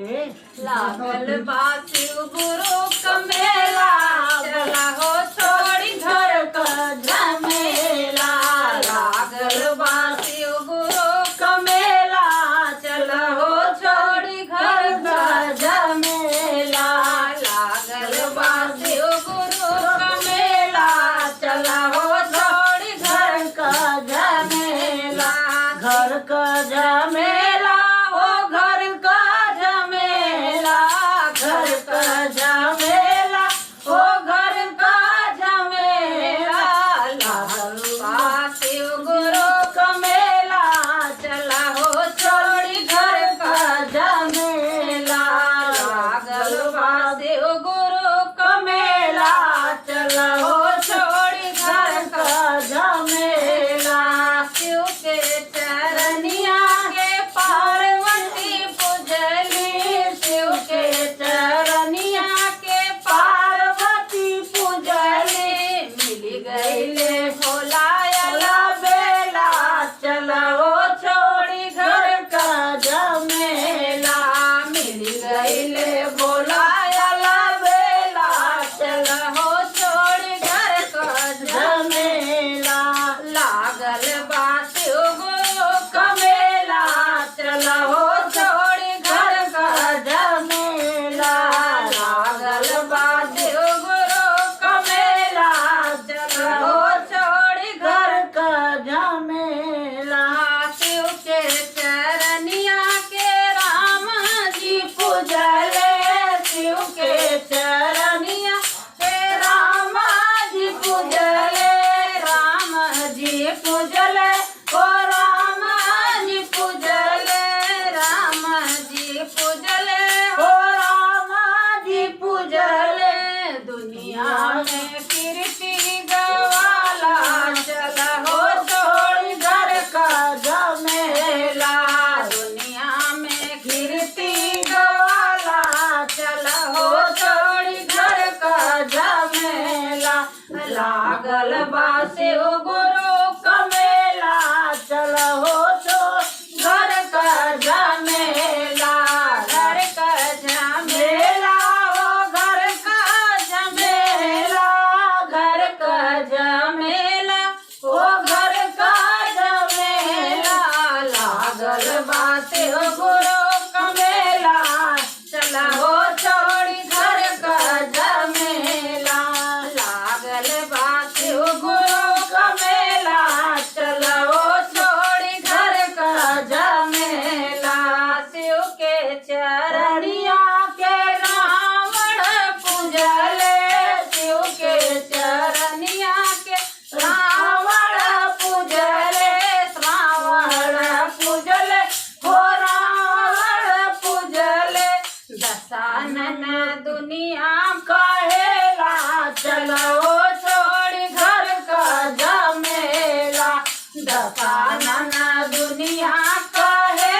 लागल बा शिव गुरु कमेला चला हो छोड़ी घर का झमेला। लागल बा शिव गुरु कमेला चला हो छोड़ी घर का झमेला। लागल बा शिव गुरु कमेला चला हो छोड़ी घर का झमेला। घर का झमेला हो घर का झमेला। घर का झमेला हो घर का झमेला। लागल बा शिव गुरु कमेला चला हो छोड़ी घर का झमेला। लागल बा शिव गुरु कमेला चला हो छोड़ी घर का झमेला। शिव के चरनिया के पार्वती पूजली। शिव के चरनिया के पार्वती पूजली। मिल गईले भोला अला बेला चला हो छोड़ी घर का झमेला। मिल गईले भोला अला बेला चला हो छोड़ी घर का झमेला। लागल बा शिव गुरु कमेला चला हो छोड़ी घर का झमेला। लागल बा शिव गुरु कमेला चला हो छोड़ी घर का झमेला। शिव के चरनिया के राम जी पूजले। शिव के चरनिया के राम जी पूजले। राम जी पूजले ओ राम जी पूजले। राम जी पूजले ओ राम जी पूजले। दुनिया में कीर्ति गवाला चला हो छोड़ी घर का झमेला। दुनिया में कीर्ति गवाला चला हो छोड़ी घर का झमेला। लागल बा शिव गुरु कमेला चला हो छोड़ी घर का झमेला। घर का झमेला हो घर का झमेला। घर का झमेला हो घर का झमेला। लागल बा शिव गुरु कमेला चला हो छोड़ी घर का झमेला। लागल बा शिव गुरु कमेला चला हो छोड़ी घर का झमेला। शिव के चरनिया के रावण पूजले। शिव के चरनिया के रावण पूजले। श्रावण पूजले हो रावण पूजले। दशानन दुनिया कहेला चला हो छोड़ी घर का झमेला। दशानन दुनिया कहे